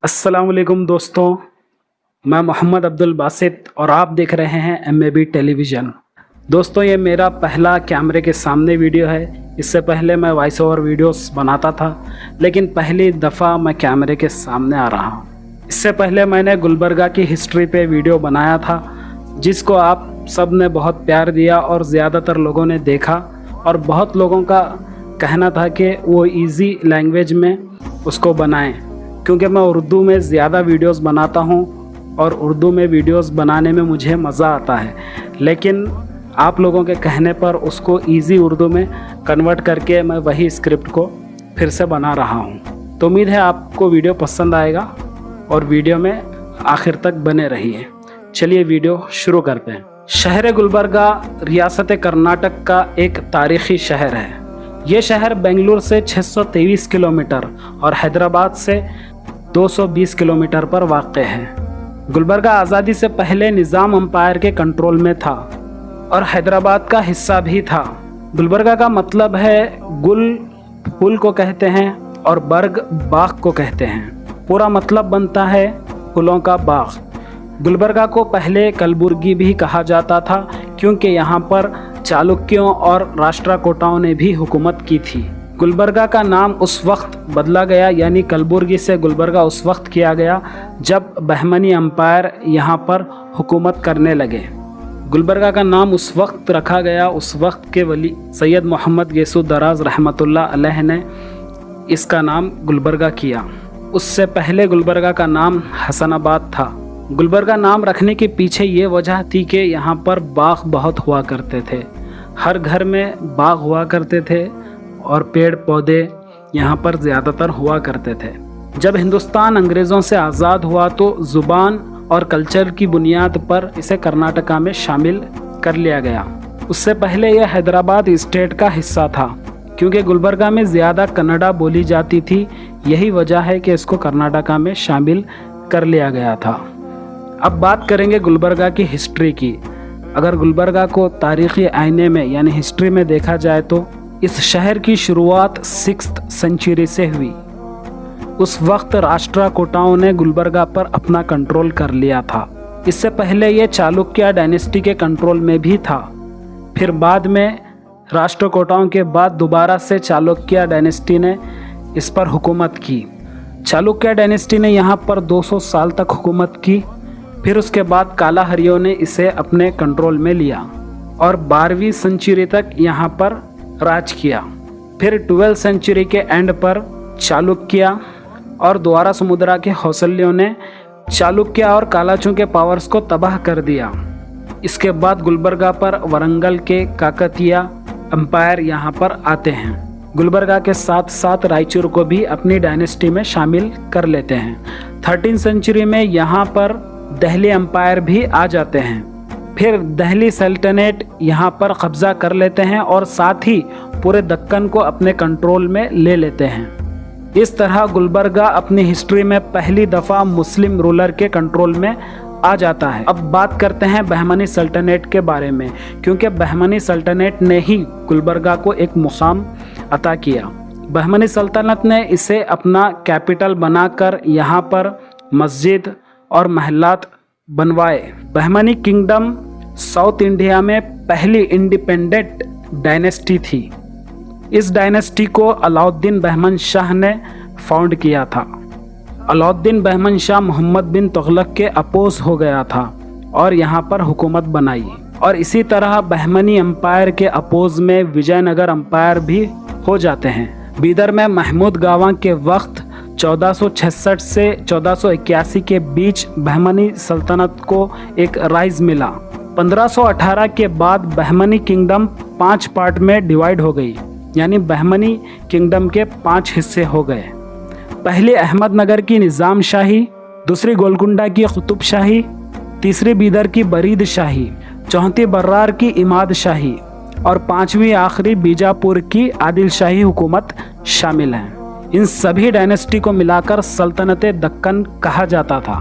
अस्सलाम वालेकुम दोस्तों, मैं मोहम्मद अब्दुल बासित और आप देख रहे हैं MAB टेलीविज़न। दोस्तों, ये मेरा पहला कैमरे के सामने वीडियो है। इससे पहले मैं वॉइस ओवर वीडियोस बनाता था, लेकिन पहली दफ़ा मैं कैमरे के सामने आ रहा हूँ। इससे पहले मैंने गुलबर्गा की हिस्ट्री पे वीडियो बनाया था, जिसको आप सब ने बहुत प्यार दिया और ज़्यादातर लोगों ने देखा और बहुत लोगों का कहना था कि वो इजी लैंग्वेज में उसको बनाएं, क्योंकि मैं उर्दू में ज़्यादा वीडियोस बनाता हूं और उर्दू में वीडियोस बनाने में मुझे मज़ा आता है। लेकिन आप लोगों के कहने पर उसको इजी उर्दू में कन्वर्ट करके मैं वही स्क्रिप्ट को फिर से बना रहा हूं। तो उम्मीद है आपको वीडियो पसंद आएगा और वीडियो में आखिर तक बने रहिए। चलिए वीडियो शुरू करते हैं। शहर गुलबर्गा रियासत कर्नाटक का एक तारीख़ी शहर है। ये शहर बेंगलुरु से 623 किलोमीटर और हैदराबाद से 220 किलोमीटर पर वाक़ है। गुलबर्गा आज़ादी से पहले निज़ाम अंपायर के कंट्रोल में था और हैदराबाद का हिस्सा भी था। गुलबर्गा का मतलब है गुल फूल को कहते हैं और बर्ग बाग को कहते हैं। पूरा मतलब बनता है फूलों का बाग। गुलबर्गा को पहले कलबुर्गी भी कहा जाता था, क्योंकि यहाँ पर चालुक्यों और राष्ट्रकूटों ने भी हुकूमत की थी। गुलबर्गा का नाम उस वक्त बदला गया, यानी कलबुर्गी से गुलबर्गा उस वक्त किया गया जब बहमनी अंपायर यहाँ पर हुकूमत करने लगे। गुलबर्गा का नाम उस वक्त रखा गया, उस वक्त के वली सैयद मोहम्मद गेसु दराज रहमतुल्लाह अलैह ने इसका नाम गुलबर्गा किया। उससे पहले गुलबर्गा का नाम हसनाबाद था। गुलबर्गा नाम रखने के पीछे ये वजह थी कि यहाँ पर बाग बहुत हुआ करते थे। हर घर में बाग हुआ करते थे और पेड़ पौधे यहाँ पर ज़्यादातर हुआ करते थे। जब हिंदुस्तान अंग्रेज़ों से आज़ाद हुआ तो ज़ुबान और कल्चर की बुनियाद पर इसे कर्नाटका में शामिल कर लिया गया। उससे पहले यह हैदराबाद स्टेट का हिस्सा था, क्योंकि गुलबर्गा में ज़्यादा कन्नड़ा बोली जाती थी। यही वजह है कि इसको कर्नाटका में शामिल कर लिया गया था। अब बात करेंगे गुलबर्गा की हिस्ट्री की। अगर गुलबर्गा को तारीख़ी आईने में यानी हिस्ट्री में देखा जाए तो इस शहर की शुरुआत 6th सेंचुरी से हुई। उस वक्त राष्ट्रकूटों ने गुलबर्गा पर अपना कंट्रोल कर लिया था। इससे पहले ये चालुक्य डायनेस्टी के कंट्रोल में भी था। फिर बाद में राष्ट्रकूटों के बाद दोबारा से चालुक्य डायनेस्टी ने इस पर हुकूमत की। चालुक्य डायनेस्टी ने यहाँ पर 200 साल तक हुकूमत की। फिर उसके बाद कालाहरियों ने इसे अपने कंट्रोल में लिया और 12वीं सेंचुरी तक यहाँ पर राज किया। फिर 12th सेंचुरी के एंड पर चालुक्य और द्वारा समुद्रा के हौसलियों ने चालुक्य और कालाचू के पावर्स को तबाह कर दिया। इसके बाद गुलबर्गा पर वरंगल के काकतीय एम्पायर यहाँ पर आते हैं। गुलबर्गा के साथ साथ रायचूर को भी अपनी डायनेस्टी में शामिल कर लेते हैं। 13th सेंचुरी में यहाँ पर दिल्ली एम्पायर भी आ जाते हैं। फिर दिल्ली सल्तनत यहाँ पर कब्जा कर लेते हैं और साथ ही पूरे दक्कन को अपने कंट्रोल में ले लेते हैं। इस तरह गुलबर्गा अपनी हिस्ट्री में पहली दफ़ा मुस्लिम रूलर के कंट्रोल में आ जाता है। अब बात करते हैं बहमनी सल्तनत के बारे में, क्योंकि बहमनी सल्तनत ने ही गुलबर्गा को एक मुकाम अता किया। बहमनी सल्तनत ने इसे अपना कैपिटल बनाकर यहाँ पर मस्जिद और महलात बनवाए। बहमनी किंगडम साउथ इंडिया में पहली इंडिपेंडेंट डायनेस्टी थी। इस डायनेस्टी को अलाउद्दीन बहमन शाह ने फाउंड किया था। अलाउद्दीन बहमन शाह मोहम्मद बिन तुगलक के अपोज हो गया था और यहाँ पर हुकूमत बनाई। और इसी तरह बहमनी एम्पायर के अपोज में विजयनगर एम्पायर भी हो जाते हैं। बीदर में महमूद गावा के वक्त 1466 से 1481 के बीच बहमनी सल्तनत को एक राइज मिला। 1518 के बाद बहमनी किंगडम 5 पार्ट में डिवाइड हो गई, यानी बहमनी किंगडम के 5 हिस्से हो गए। पहली अहमदनगर की निज़ाम शाही, दूसरी गोलकुंडा की कुतुब शाही, तीसरी बीदर की बरीद शाही, चौथी बर्रार की इमाद शाही और 5वीं आखिरी बीजापुर की आदिल शाही हुकूमत शामिल हैं। इन सभी डायनेस्टी को मिलाकर सल्तनत दक्कन कहा जाता था।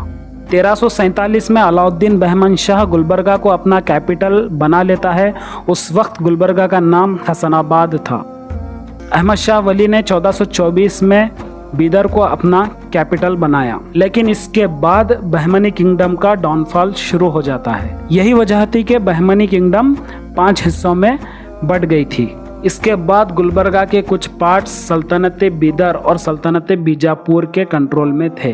1347 में अलाउद्दीन बहमन शाह गुलबर्गा को अपना कैपिटल बना लेता है। उस वक्त गुलबर्गा का नाम हसनाबाद था। अहमद शाह वली ने 1424 में बीदर को अपना कैपिटल बनाया। लेकिन इसके बाद बहमनी किंगडम का डाउनफॉल शुरू हो जाता है। यही वजह थी कि बहमनी किंगडम 5 हिस्सों में बट गई थी। इसके बाद गुलबर्गा के कुछ पार्ट्स सल्तनत बीदर और सल्तनत बीजापुर के कंट्रोल में थे।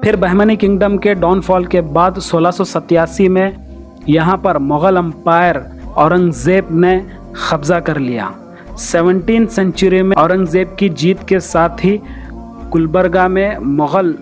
फिर बहमनी किंगडम के डाउनफॉल के बाद 1687 में यहाँ पर मुग़ल अम्पायर औरंगज़ेब ने कब्जा कर लिया। 17वीं सेंचुरी में औरंगज़ेब की जीत के साथ ही गुलबर्गा में मुग़ल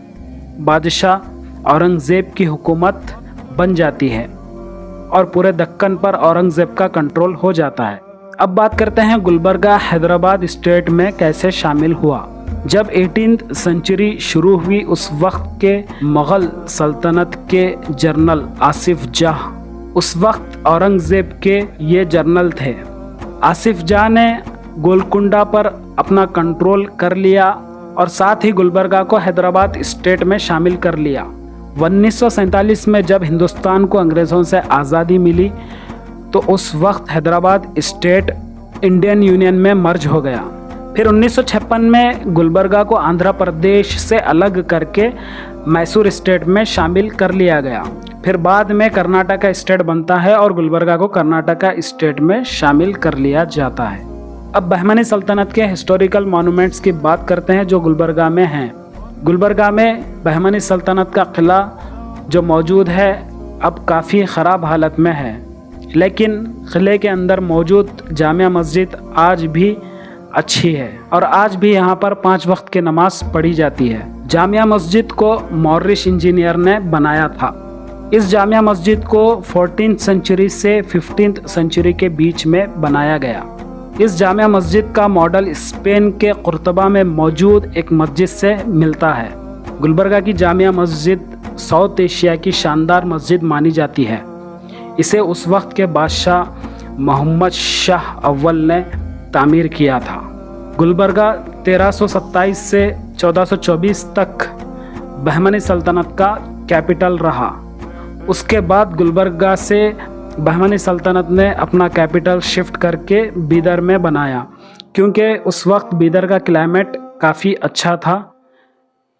बादशाह औरंगज़ेब की हुकूमत बन जाती है और पूरे दक्कन पर औरंगज़ेब का कंट्रोल हो जाता है। अब बात करते हैं गुलबर्गा हैदराबाद स्टेट में कैसे शामिल हुआ। जब 18वीं सेंचुरी शुरू हुई उस वक्त के मुग़ल सल्तनत के जनरल आसिफ जाह, उस वक्त औरंगज़ेब के ये जनरल थे। आसिफ जाह ने गोलकुंडा पर अपना कंट्रोल कर लिया और साथ ही गुलबर्गा को हैदराबाद स्टेट में शामिल कर लिया। 1947 में जब हिंदुस्तान को अंग्रेज़ों से आज़ादी मिली तो उस वक्त हैदराबाद स्टेट इंडियन यूनियन में मर्ज हो गया। फिर 1956 में गुलबर्गा को आंध्र प्रदेश से अलग करके मैसूर स्टेट में शामिल कर लिया गया। फिर बाद में कर्नाटक का स्टेट बनता है और गुलबर्गा को कर्नाटक का स्टेट में शामिल कर लिया जाता है। अब बहमनी सल्तनत के हिस्टोरिकल मॉन्यूमेंट्स की बात करते हैं जो गुलबर्गा में हैं। गुलबर्गा में बहमनी सल्तनत का किला जो मौजूद है अब काफ़ी ख़राब हालत में है, लेकिन किले के अंदर मौजूद जामिया मस्जिद आज भी अच्छी है और आज भी यहाँ पर 5 वक्त की नमाज पढ़ी जाती है। जामिया मस्जिद को मॉरिश इंजीनियर ने बनाया था। इस जामिया मस्जिद को 14वीं सेंचुरी से 15वीं सेंचुरी के बीच में बनाया गया। इस जामिया मस्जिद का मॉडल स्पेन के कुर्तबा में मौजूद एक मस्जिद से मिलता है। गुलबर्गा की जामिया मस्जिद साउथ एशिया की शानदार मस्जिद मानी जाती है। इसे उस वक्त के बादशाह मोहम्मद शाह अव्वल ने तामीर किया था। गुलबर्गा 1327 से 1424 तक बहमनी सल्तनत का कैपिटल रहा। उसके बाद गुलबर्गा से बहमनी सल्तनत ने अपना कैपिटल शिफ्ट करके बीदर में बनाया, क्योंकि उस वक्त बीदर का क्लाइमेट काफ़ी अच्छा था।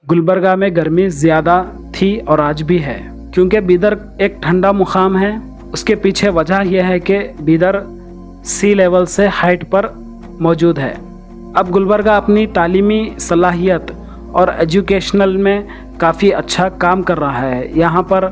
गुलबर्गा में गर्मी ज़्यादा थी और आज भी है, क्योंकि बीदर एक ठंडा मुकाम है। उसके पीछे वजह यह है कि बीदर सी लेवल से हाइट पर मौजूद है। अब गुलबर्गा अपनी तालीमी सलाहियत और एजुकेशनल में काफ़ी अच्छा काम कर रहा है। यहाँ पर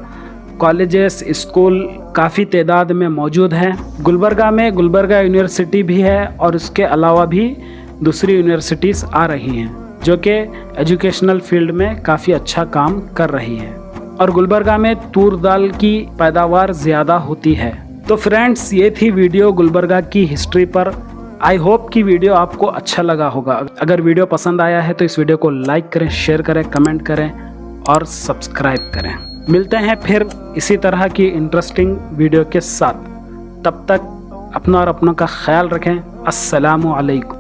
कॉलेजेस, स्कूल काफ़ी तादाद में मौजूद हैं। गुलबर्गा में गुलबर्गा यूनिवर्सिटी भी है और उसके अलावा भी दूसरी यूनिवर्सिटीज़ आ रही हैं जो कि एजुकेशनल फील्ड में काफ़ी अच्छा काम कर रही हैं। और गुलबर्गा में तूर दाल की पैदावार ज़्यादा होती है। तो फ्रेंड्स, ये थी वीडियो गुलबर्गा की हिस्ट्री पर। आई होप कि वीडियो आपको अच्छा लगा होगा। अगर वीडियो पसंद आया है तो इस वीडियो को लाइक करें, शेयर करें, कमेंट करें और सब्सक्राइब करें। मिलते हैं फिर इसी तरह की इंटरेस्टिंग वीडियो के साथ। तब तक अपना और अपनों का ख्याल रखें। अस्सलामु अलैकुम।